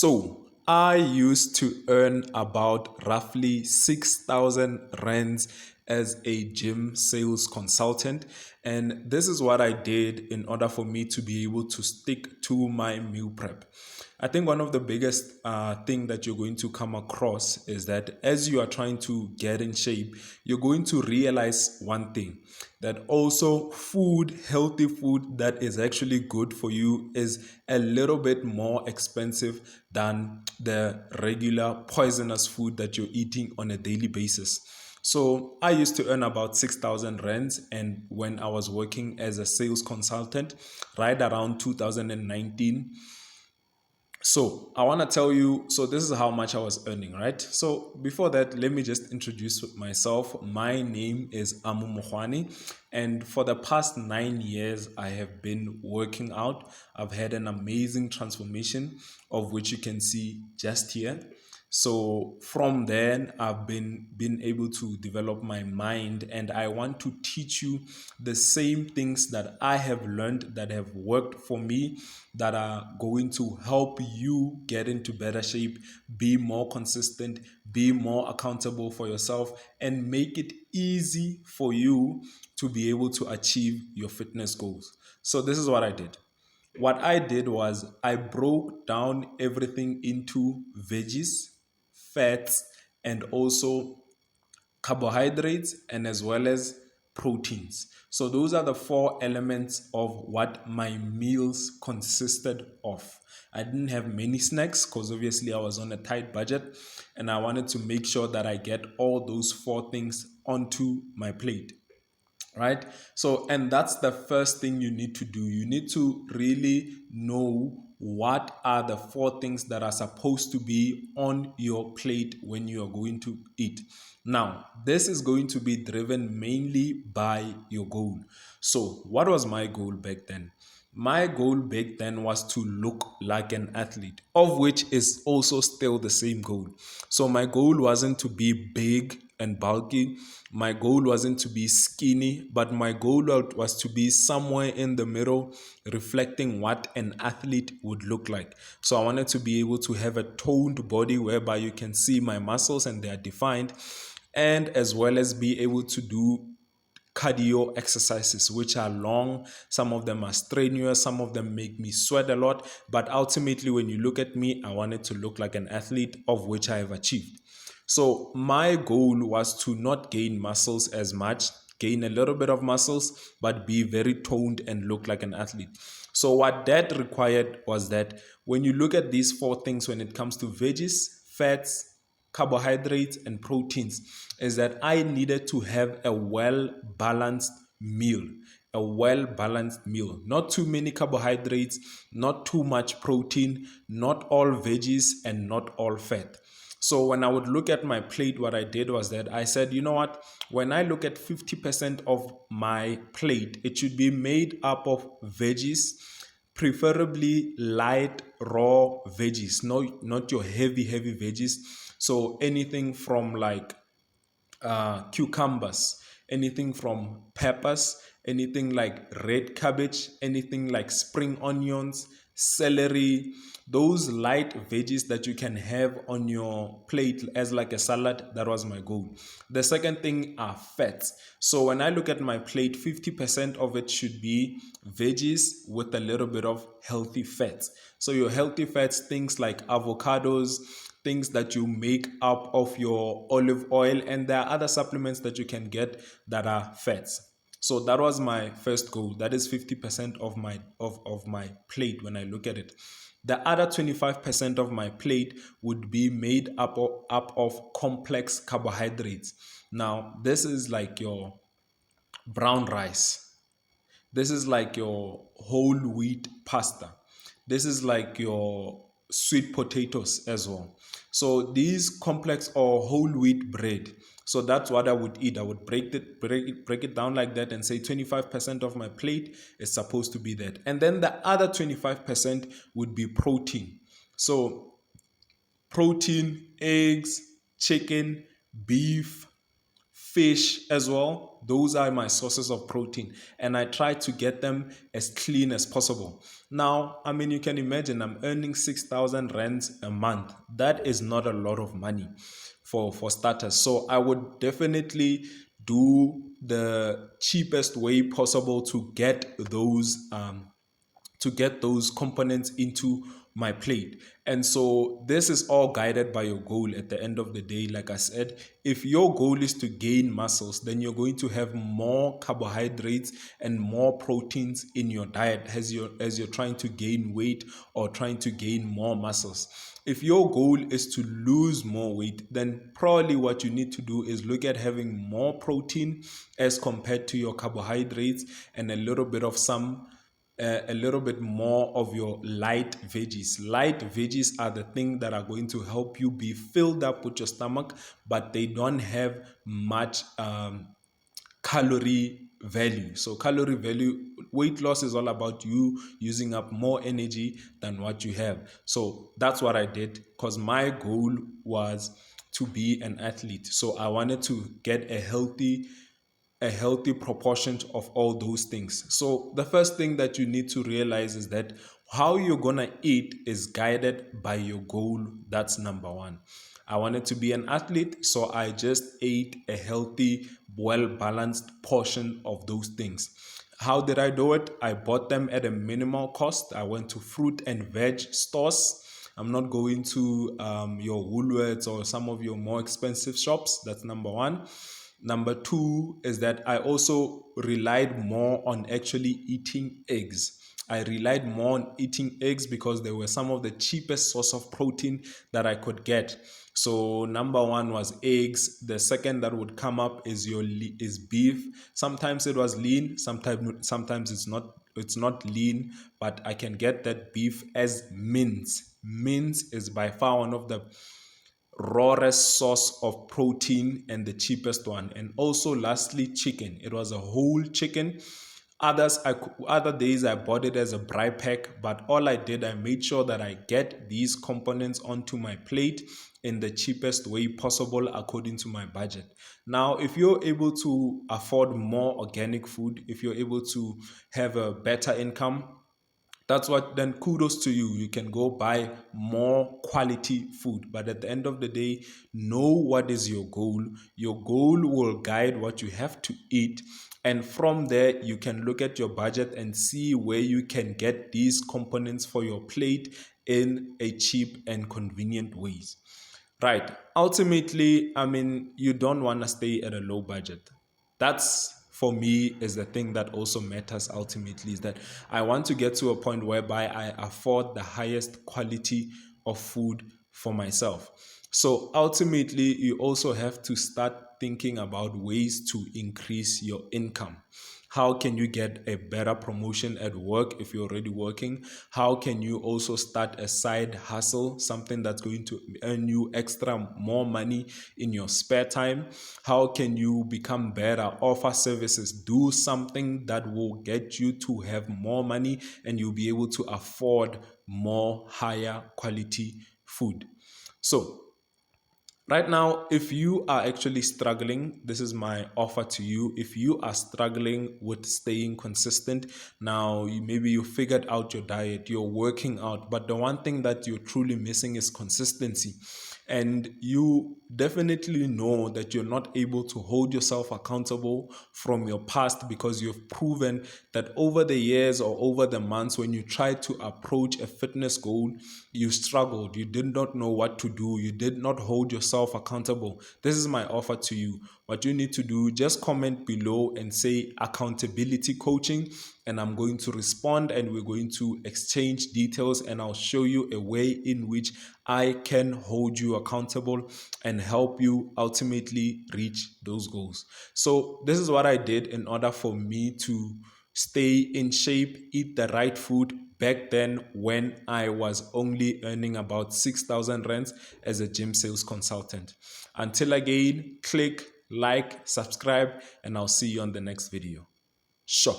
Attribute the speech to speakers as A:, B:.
A: So I used to earn about roughly 6,000 rands as a gym sales consultant. And this is what I did in order for me to be able to stick to my meal prep. I think one of the biggest thing that you're going to come across is that as you are trying to get in shape, you're going to realize one thing, that also food, healthy food that is actually good for you is a little bit more expensive than the regular poisonous food that you're eating on a daily basis. So I used to earn about 6,000 rands, and when I was working as a sales consultant right around 2019. So I want to tell you, so this is how much I was earning, right? So before that, let me just introduce myself. My name is Amu Mohwani, and for the past 9 years, I have been working out. I've had an amazing transformation, of which you can see just here. So from then, I've been able to develop my mind, and I want to teach you the same things that I have learned that have worked for me, that are going to help you get into better shape, be more consistent, be more accountable for yourself, and make it easy for you to be able to achieve your fitness goals. So this is what I did. What I did was I broke down everything into veggies, fats, and also carbohydrates, and as well as proteins. So those are the four elements of what my meals consisted of. I didn't have many snacks because obviously I was on a tight budget, and I wanted to make sure that I get all those four things onto my plate, right? So, and that's the first thing you need to do. You need to really know what are the four things that are supposed to be on your plate when you are going to eat. Now, this is going to be driven mainly by your goal. So what was my goal back then? My goal back then was to look like an athlete, of which is also still the same goal. So my goal wasn't to be big and bulky. My goal wasn't to be skinny, but my goal was to be somewhere in the middle, reflecting what an athlete would look like. So I wanted to be able to have a toned body whereby you can see my muscles and they are defined, and as well as be able to do cardio exercises, which are long. Some of them are strenuous, some of them make me sweat a lot, but ultimately when you look at me, I wanted to look like an athlete, of which I have achieved. So my goal was to not gain muscles as much, gain a little bit of muscles, but be very toned and look like an athlete. So what that required was that when you look at these four things, when it comes to veggies, fats, carbohydrates, and proteins, is that I needed to have a well balanced meal. A well balanced meal. Not too many carbohydrates, not too much protein, not all veggies, and not all fat. So when I would look at my plate, what I did was that I said, you know what? When I look at 50% of my plate, it should be made up of veggies, preferably light raw veggies, not your heavy veggies. So anything from like cucumbers, anything from peppers, anything like red cabbage, anything like spring onions, celery, those light veggies that you can have on your plate as like a salad. That was my goal. The second thing are fats. So when I look at my plate, 50% of it should be veggies with a little bit of healthy fats. So your healthy fats, things like avocados, things that you make up of your olive oil, and there are other supplements that you can get that are fats. So that was my first goal. That is 50% of my plate when I look at it. The other 25% of my plate would be made up of complex carbohydrates. Now, this is like your brown rice. This is like your whole wheat pasta. This is like your sweet potatoes as well. So these complex or whole wheat bread. So that's what I would eat. I would break it down like that and say 25% of my plate is supposed to be that. And then the other 25% would be protein. So protein, eggs, chicken, beef, fish as well. Those are my sources of protein, and I try to get them as clean as possible. Now, I mean, you can imagine I'm earning 6,000 rands a month. That is not a lot of money for starters. So I would definitely do the cheapest way possible to get those components into my plate. And so this is all guided by your goal at the end of the day. Like I said, if your goal is to gain muscles, then you're going to have more carbohydrates and more proteins in your diet as you're trying to gain weight or trying to gain more muscles. If your goal is to lose more weight, then probably what you need to do is look at having more protein as compared to your carbohydrates, and a little bit more of your light veggies. Light veggies are the thing that are going to help you be filled up with your stomach, but they don't have much calorie value. So calorie value, weight loss is all about you using up more energy than what you have. So that's what I did, because my goal was to be an athlete. So I wanted to get a healthy proportion of all those things. So the first thing that you need to realize is that how you're gonna eat is guided by your goal. That's number one. I wanted to be an athlete, so I just ate a healthy, well balanced portion of those things. How did I do it? I bought them at a minimal cost. I went to fruit and veg stores. I'm not going to your Woolworths or some of your more expensive shops. That's number one. Number two is that I also relied more on actually eating eggs. I relied more on eating eggs because they were some of the cheapest source of protein that I could get. So number one was eggs. The second that would come up is beef. Sometimes it was lean. Sometimes it's not lean, but I can get that beef as mince. Mince is by far one of the rawest source of protein and the cheapest one. And also lastly, chicken. It was a whole chicken. Other days I bought it as a dry pack, but all I did, I made sure that I get these components onto my plate in the cheapest way possible according to my budget. Now, if you're able to afford more organic food, if you're able to have a better income, then kudos to you. You can go buy more quality food. But at the end of the day, know what is your goal. Your goal will guide what you have to eat. And from there, you can look at your budget and see where you can get these components for your plate in a cheap and convenient ways. Right. Ultimately, I mean, you don't want to stay at a low budget. That's for me is the thing that also matters ultimately, is that I want to get to a point whereby I afford the highest quality of food for myself. So ultimately, you also have to start thinking about ways to increase your income. How can you get a better promotion at work if you're already working? How can you also start a side hustle, something that's going to earn you extra more money in your spare time? How can you become better, offer services, do something that will get you to have more money and you'll be able to afford more higher quality food? So, right now, if you are actually struggling, this is my offer to you. If you are struggling with staying consistent, now maybe you figured out your diet, you're working out, but the one thing that you're truly missing is consistency. And you definitely know that you're not able to hold yourself accountable from your past because you've proven that over the years or over the months, when you tried to approach a fitness goal, you struggled, you did not know what to do, you did not hold yourself accountable. This is my offer to you. What you need to do, just comment below and say accountability coaching, and I'm going to respond and we're going to exchange details, and I'll show you a way in which I can hold you accountable and help you ultimately reach those goals. So this is what I did in order for me to stay in shape, eat the right food back then when I was only earning about 6,000 rands as a gym sales consultant. Until again, click, like, subscribe, and I'll see you on the next video. Sure.